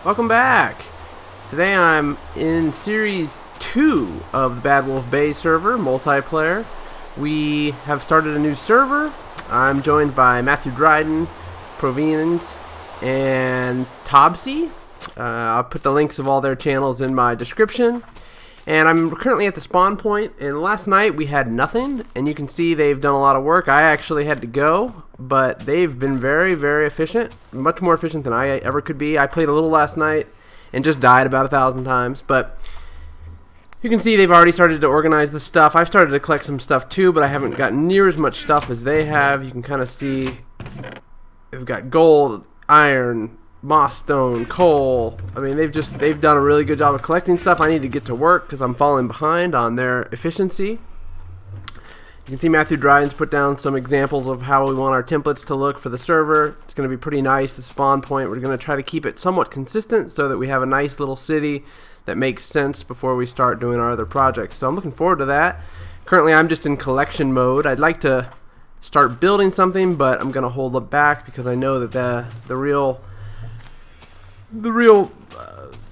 Welcome back! Today I'm in Series 2 of the Bad Wolf Bay server, multiplayer. We have started a new server. I'm joined by Matthew Dryden, Provenance, and Tobsy. I'll put the links of all their channels in my description. And I'm currently at the spawn point, and last night we had nothing, and you can see they've done a lot of work. I actually had to go, but they've been very, very efficient, much more efficient than I ever could be. I played a little last night and just died about 1,000 times, but you can see they've already started to organize the stuff. I've started to collect some stuff too, but I haven't gotten near as much stuff as they have. You can kind of see they've got gold, iron, moss stone, coal. I mean, they've done a really good job of collecting stuff. I need to get to work because I'm falling behind on their efficiency. You can see Matthew Dryden's put down some examples of how we want our templates to look for the server. It's going to be pretty nice. The spawn point, we're going to try to keep it somewhat consistent so that we have a nice little city that makes sense before we start doing our other projects. So I'm looking forward to that. Currently I'm just in collection mode. I'd like to start building something, but I'm going to hold it back because I know that the real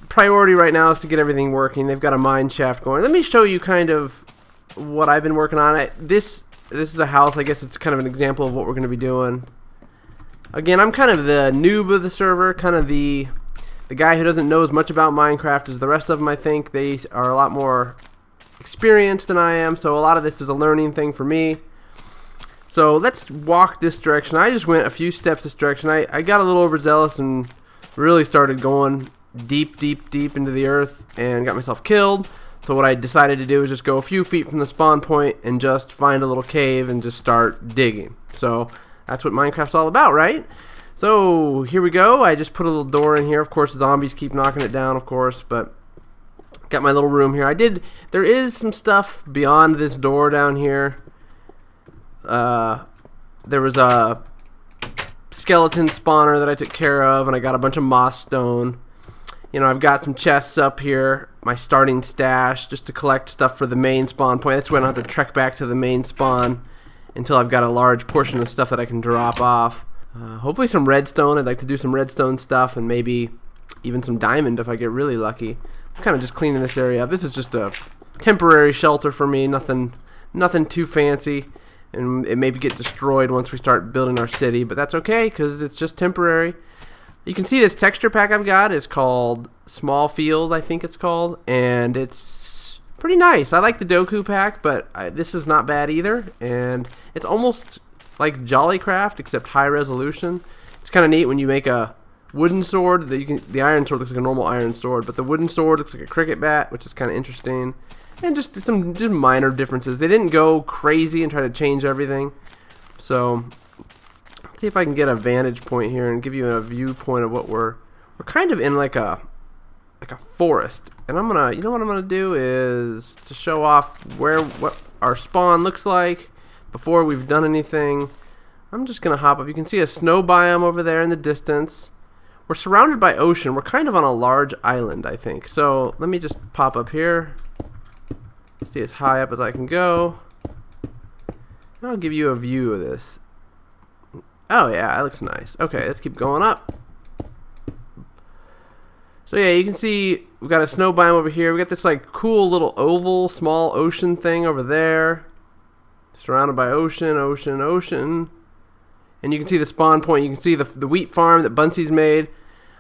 priority right now is to get everything working. They've got a mine shaft going. Let me show you kind of what I've been working on. This is a house. I guess it's kind of an example of what we're going to be doing. Again, I'm kind of the noob of the server, kind of the guy who doesn't know as much about Minecraft as the rest of them. I think they are a lot more experienced than I am, so a lot of this is a learning thing for me. So let's walk this direction. I just went a few steps this direction. I got a little overzealous and really started going deep into the earth and got myself killed. So what I decided to do is just go a few feet from the spawn point and just find a little cave and just start digging. So that's what Minecraft's all about, right? So here we go. I just put a little door in here. Of course, zombies keep knocking it down, of course, but got my little room here. There is some stuff beyond this door down here. There was a skeleton spawner that I took care of, and I got a bunch of moss stone. You know, I've got some chests up here, my starting stash, just to collect stuff for the main spawn point. That's when I have to trek back to the main spawn until I've got a large portion of stuff that I can drop off. Hopefully some redstone. I'd like to do some redstone stuff and maybe even some diamond if I get really lucky. I'm kind of just cleaning this area up. This is just a temporary shelter for me, nothing too fancy. And it may get destroyed once we start building our city, but that's okay because it's just temporary. You can see this texture pack I've got is called Small Field, I think it's called, and it's pretty nice. I like the Doku pack, but this is not bad either, and it's almost like Jollycraft except high resolution. It's kind of neat when you make a wooden sword. The iron sword looks like a normal iron sword, but the wooden sword looks like a cricket bat, which is kind of interesting. And just some minor differences. They didn't go crazy and try to change everything. So let's see if I can get a vantage point here and give you a viewpoint of what we're kind of in like a forest. And I'm gonna, you know what I'm gonna do is to show off what our spawn looks like before we've done anything. I'm just gonna hop up. You can see a snow biome over there in the distance. We're surrounded by ocean. We're kind of on a large island, I think. So let me just pop up here. Stay as high up as I can go. And I'll give you a view of this. Oh yeah, that looks nice. Okay, let's keep going up. So yeah, you can see we've got a snow biome over here. We got this like cool little oval, small ocean thing over there. Surrounded by ocean. And you can see the spawn point. You can see the wheat farm that Bunsy's made.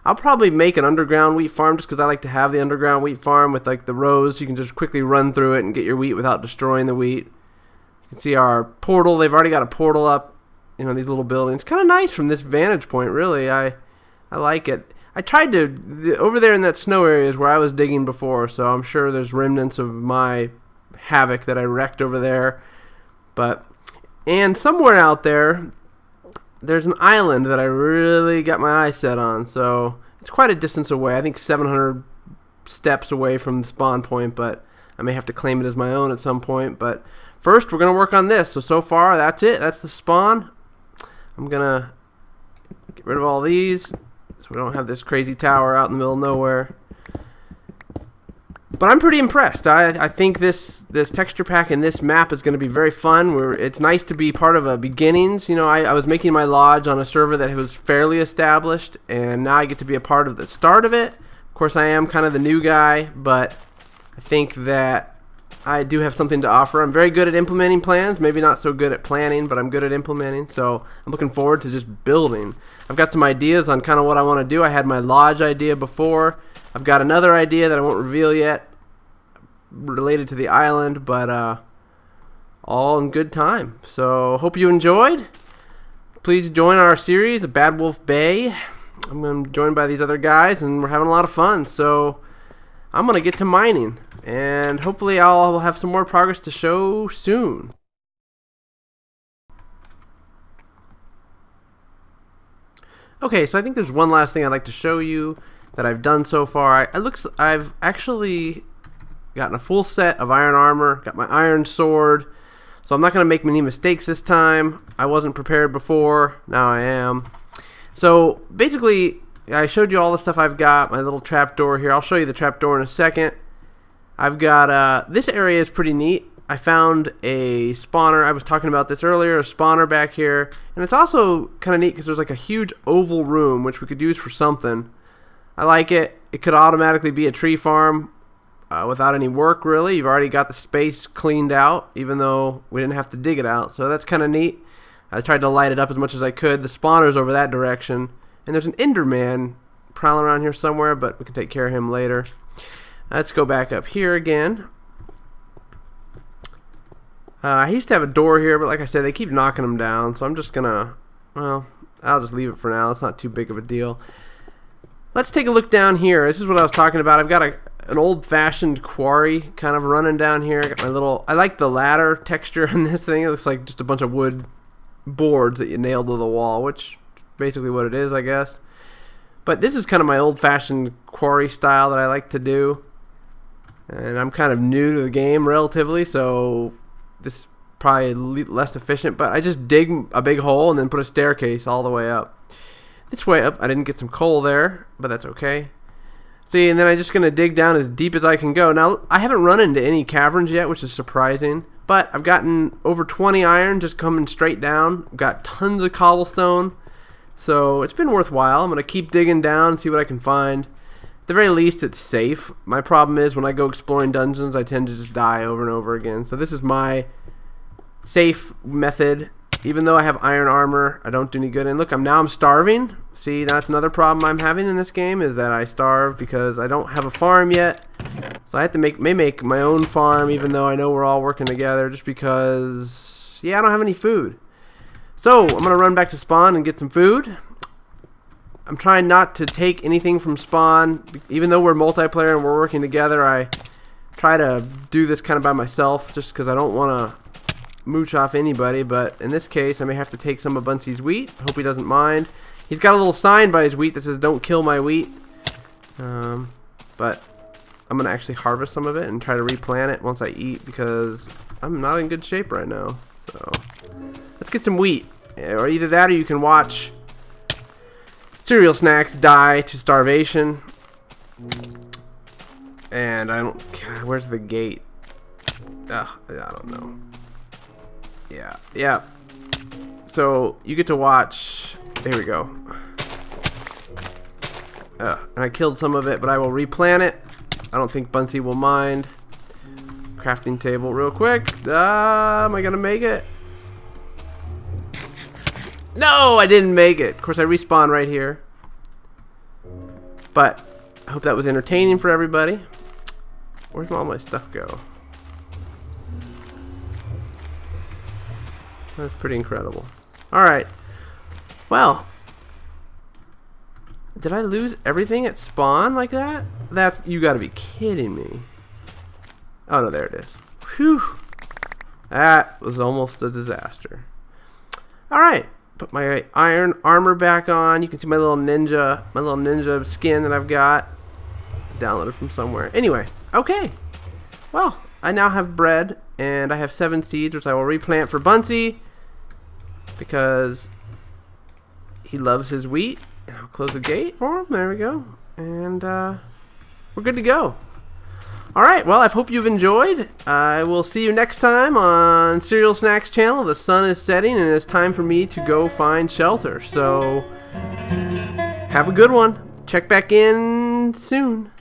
I'll probably make an underground wheat farm just because I like to have the underground wheat farm with like the rows. You can just quickly run through it and get your wheat without destroying the wheat. You can see our portal. They've already got a portal up. You know, these little buildings. Kind of nice from this vantage point, really. I like it. I tried to, over there in that snow area is where I was digging before, so I'm sure there's remnants of my havoc that I wrecked over there. And somewhere out there, there's an island that I really got my eyes set on, so it's quite a distance away. I think 700 steps away from the spawn point, but I may have to claim it as my own at some point. But first, we're going to work on this. So far, that's it. That's the spawn. I'm going to get rid of all these so we don't have this crazy tower out in the middle of nowhere. But I'm pretty impressed. I think this texture pack and this map is going to be very fun. It's nice to be part of a beginnings. You know, I was making my lodge on a server that was fairly established, and now I get to be a part of the start of it. Of course, I am kind of the new guy, but I think that I do have something to offer. I'm very good at implementing plans, maybe not so good at planning, but I'm good at implementing, so I'm looking forward to just building. I've got some ideas on kind of what I want to do. I had my lodge idea before. I've got another idea that I won't reveal yet related to the island, but all in good time. So hope you enjoyed. Please join our series, Bad Wolf Bay. I'm joined by these other guys, and we're having a lot of fun. So I'm going to get to mining, and hopefully I'll have some more progress to show soon. Okay, so I think there's one last thing I'd like to show you that I've done so far. I've actually gotten a full set of iron armor, got my iron sword, so I'm not going to make many mistakes this time. I wasn't prepared before, now I am. So basically, I showed you all the stuff I've got, my little trapdoor here. I'll show you the trapdoor in a second. I've got, this area is pretty neat. I found a spawner. I was talking about this earlier, a spawner back here. And it's also kind of neat because there's like a huge oval room, which we could use for something. I like it. It could automatically be a tree farm without any work, really. You've already got the space cleaned out, even though we didn't have to dig it out. So that's kind of neat. I tried to light it up as much as I could. The spawner's over that direction. And there's an Enderman prowling around here somewhere, but we can take care of him later. Let's go back up here again. I used to have a door here, but like I said, they keep knocking them down, so I'm just gonna, well, I'll just leave it for now. It's not too big of a deal. Let's take a look down here. This is what I was talking about. I've got an old-fashioned quarry kind of running down here. I got my little, I like the ladder texture on this thing. It looks like just a bunch of wood boards that you nailed to the wall, which is basically what it is, I guess. But this is kind of my old-fashioned quarry style that I like to do. And I'm kind of new to the game relatively, so this is probably less efficient, but I just dig a big hole and then put a staircase all the way up. This way up, I didn't get some coal there, but that's okay. See, and then I'm just going to dig down as deep as I can go. Now, I haven't run into any caverns yet, which is surprising, but I've gotten over 20 iron just coming straight down. I've got tons of cobblestone, so it's been worthwhile. I'm going to keep digging down and see what I can find. At the very least, it's safe. My problem is when I go exploring dungeons, I tend to just die over and over again. So this is my safe method. Even though I have iron armor, I don't do any good. And look, now I'm starving. See, that's another problem I'm having in this game, is that I starve because I don't have a farm yet. So I have to make my own farm, even though I know we're all working together, just because, yeah, I don't have any food. So I'm going to run back to spawn and get some food. I'm trying not to take anything from spawn. Even though we're multiplayer and we're working together, I try to do this kind of by myself just because I don't want to mooch off anybody. But in this case, I may have to take some of Buncey's wheat. Hope he doesn't mind. He's got a little sign by his wheat that says, "Don't kill my wheat." But I'm going to actually harvest some of it and try to replant it once I eat because I'm not in good shape right now. So let's get some wheat. Or either that or you can watch CerealSnax die to starvation. And I don't... God, where's the gate? Ugh, I don't know. Yeah. So you get to watch... There we go. And I killed some of it, but I will replant it. I don't think Buncey will mind. Crafting table real quick. Am I gonna make it? No, I didn't make it. Of course, I respawn right here. But I hope that was entertaining for everybody. Where's all my stuff go? That's pretty incredible. Alright. Well. Did I lose everything at spawn like that? You gotta be kidding me. Oh no, there it is. Whew. That was almost a disaster. Alright. Put my iron armor back on. You can see my little ninja skin that I've got. Downloaded from somewhere. Anyway, okay. Well, I now have bread, and I have 7 seeds, which I will replant for Buncey because he loves his wheat. And I'll close the gate for him. There we go. And we're good to go. Alright, well, I hope you've enjoyed. I will see you next time on CerealSnax channel. The sun is setting, and it's time for me to go find shelter. So, have a good one. Check back in again soon.